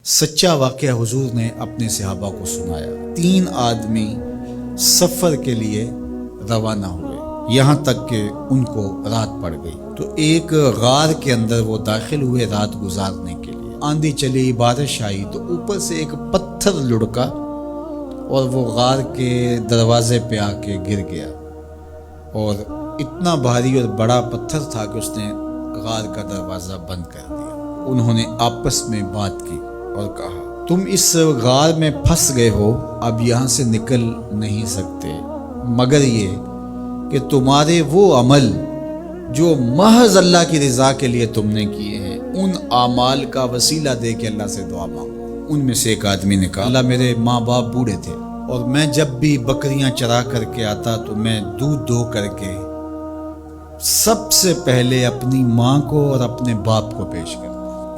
سچا واقعہ حضور نے اپنے صحابہ کو سنایا۔ 3 آدمی سفر کے لیے روانہ ہوئے، یہاں تک کہ ان کو رات پڑ گئی تو ایک غار کے اندر وہ داخل ہوئے رات گزارنے کے لیے۔ آندھی چلی، بارش آئی تو اوپر سے ایک پتھر لڑکا اور وہ غار کے دروازے پہ آ کے گر گیا، اور اتنا بھاری اور بڑا پتھر تھا کہ اس نے غار کا دروازہ بند کر دیا۔ انہوں نے آپس میں بات کی اور کہا، تم اس غار میں پھنس گئے ہو، اب یہاں سے نکل نہیں سکتے مگر یہ کہ تمہارے وہ عمل جو محض اللہ کی رضا کے لیے تم نے کیے ہیں، ان اعمال کا وسیلہ دے کے اللہ سے دعا مانگو۔ ان میں سے ایک آدمی نے کہا، اللہ میرے ماں باپ بوڑھے تھے اور میں جب بھی بکریاں چرا کر کے آتا تو میں دودھ دو کر کے سب سے پہلے اپنی ماں کو اور اپنے باپ کو پیش کرتا۔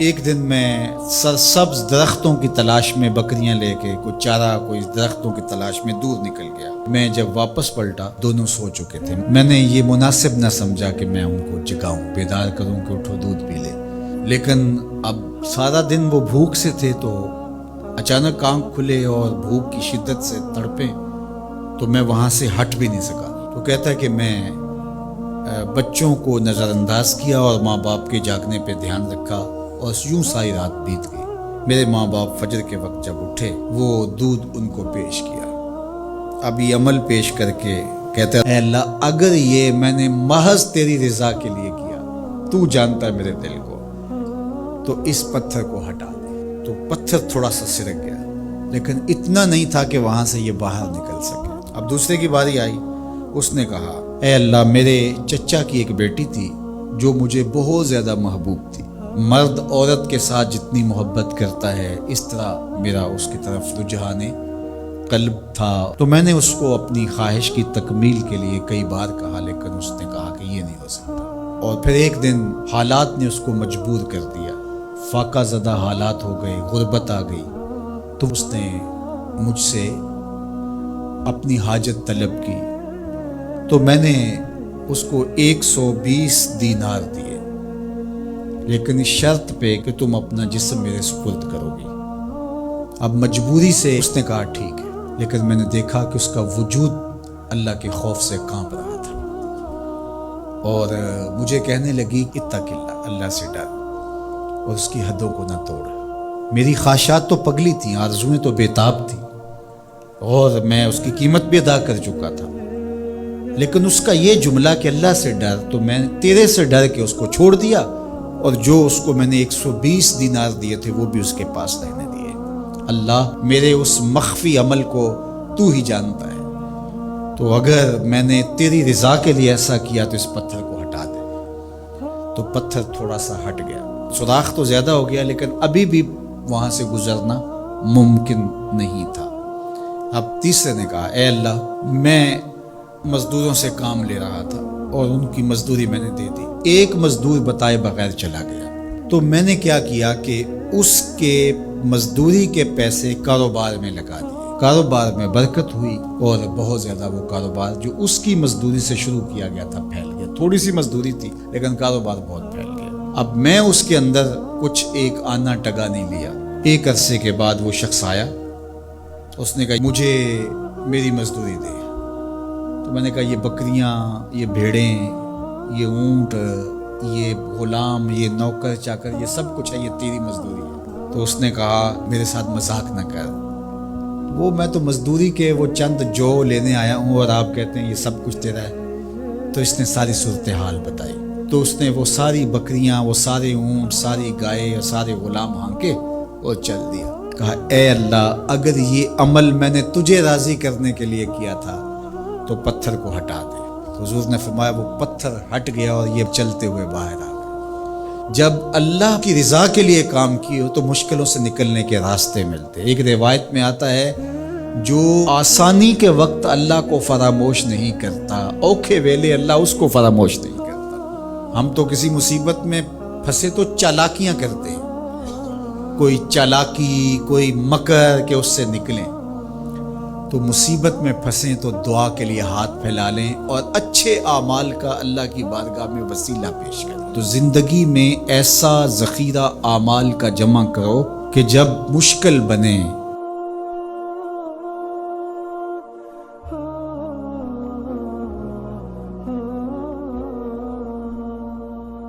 ایک دن میں سرسبز درختوں کی تلاش میں بکریاں لے کے کوئی چارہ، کوئی درختوں کی تلاش میں دور نکل گیا۔ میں جب واپس پلٹا دونوں سو چکے تھے۔ میں نے یہ مناسب نہ سمجھا کہ میں ان کو جگاؤں، بیدار کروں کہ اٹھو دودھ پی لے، لیکن اب سارا دن وہ بھوک سے تھے تو اچانک آنکھ کھلے اور بھوک کی شدت سے تڑپے تو میں وہاں سے ہٹ بھی نہیں سکا۔ تو کہتا ہے کہ میں بچوں کو نظر انداز کیا اور ماں باپ کے جاگنے پہ دھیان رکھا اور یوں ساری رات بیت گئی۔ میرے ماں باپ فجر کے وقت جب اٹھے وہ دودھ ان کو پیش کیا۔ اب یہ عمل پیش کر کے کہتا ہے، اے اللہ اگر یہ میں نے محض تیری رضا کے لیے کیا، تو جانتا ہے میرے دل کو، تو اس پتھر کو ہٹا دے۔ تو پتھر تھوڑا سا سرک گیا لیکن اتنا نہیں تھا کہ وہاں سے یہ باہر نکل سکے۔ اب دوسرے کی باری آئی، اس نے کہا، اے اللہ میرے چچا کی ایک بیٹی تھی جو مجھے بہت زیادہ محبوب تھی، مرد عورت کے ساتھ جتنی محبت کرتا ہے اس طرح میرا اس کی طرف رجحان قلب تھا، تو میں نے اس کو اپنی خواہش کی تکمیل کے لیے کئی بار کہا لیکن اس نے کہا کہ یہ نہیں ہو سکتا۔ اور پھر ایک دن حالات نے اس کو مجبور کر دیا، فاقہ زدہ حالات ہو گئے، غربت آ گئی، تو اس نے مجھ سے اپنی حاجت طلب کی تو میں نے اس کو 120 دینار دیے، لیکن اس شرط پہ کہ تم اپنا جسم میرے سپرد کرو گی۔ اب مجبوری سے اس نے کہا ٹھیک ہے، لیکن میں نے دیکھا کہ اس کا وجود اللہ کے خوف سے کانپ رہا تھا اور مجھے کہنے لگی اتق اللہ، اللہ سے ڈر اور اس کی حدوں کو نہ توڑ۔ میری خواہشات تو پگلی تھیں، آرزویں تو بےتاب تھیں اور میں اس کی قیمت بھی ادا کر چکا تھا، لیکن اس کا یہ جملہ کہ اللہ سے ڈر، تو میں نے تیرے سے ڈر کے اس کو چھوڑ دیا اور جو اس کو میں نے 120 دینار دیے تھے وہ بھی اس کے پاس رہنے دیے۔ اللہ میرے اس مخفی عمل کو تو ہی جانتا ہے، تو اگر میں نے تیری رضا کے لیے ایسا کیا تو اس پتھر کو ہٹا دے۔ تو پتھر تھوڑا سا ہٹ گیا، سوراخ تو زیادہ ہو گیا لیکن ابھی بھی وہاں سے گزرنا ممکن نہیں تھا۔ اب تیسرے نے کہا، اے اللہ میں مزدوروں سے کام لے رہا تھا اور ان کی مزدوری میں نے دے دی، ایک مزدور بتائے بغیر چلا گیا، تو میں نے کیا کیا کہ اس کے مزدوری کے پیسے کاروبار میں لگا دیے۔ کاروبار میں برکت ہوئی اور بہت زیادہ وہ کاروبار جو اس کی مزدوری سے شروع کیا گیا تھا پھیل گیا۔ تھوڑی سی مزدوری تھی لیکن کاروبار بہت پھیل گیا۔ اب میں اس کے اندر کچھ ایک آنا ٹگا نہیں لیا۔ ایک عرصے کے بعد وہ شخص آیا، اس نے کہا مجھے میری مزدوری دے۔ تو میں نے کہا یہ بکریاں، یہ بھیڑیں، یہ اونٹ، یہ غلام، یہ نوکر چاکر، یہ سب کچھ ہے، یہ تیری مزدوری ہے۔ تو اس نے کہا میرے ساتھ مذاق نہ کر، وہ میں تو مزدوری کے وہ چند جو لینے آیا ہوں اور آپ کہتے ہیں یہ سب کچھ تیرا ہے۔ تو اس نے ساری صورتحال بتائی، تو اس نے وہ ساری بکریاں، وہ سارے اونٹ، ساری گائے اور سارے غلام ہانکے اور چل دیا۔ کہا اے اللہ اگر یہ عمل میں نے تجھے راضی کرنے کے لیے کیا تھا تو پتھر کو ہٹا دے۔ تو حضور نے فرمایا وہ پتھر ہٹ گیا اور یہ چلتے ہوئے باہر آ گئے۔ جب اللہ کی رضا کے لیے کام کیے تو مشکلوں سے نکلنے کے راستے ملتے۔ ایک روایت میں آتا ہے جو آسانی کے وقت اللہ کو فراموش نہیں کرتا، اوکھے ویلے اللہ اس کو فراموش نہیں کرتا۔ ہم تو کسی مصیبت میں پھنسے تو چالاکیاں کرتے ہیں، کوئی چالاکی، کوئی مکر کہ اس سے نکلیں۔ تو مصیبت میں پھنسیں تو دعا کے لیے ہاتھ پھیلا لیں اور اچھے اعمال کا اللہ کی بارگاہ میں وسیلہ پیش کریں۔ تو زندگی میں ایسا ذخیرہ اعمال کا جمع کرو کہ جب مشکل بنے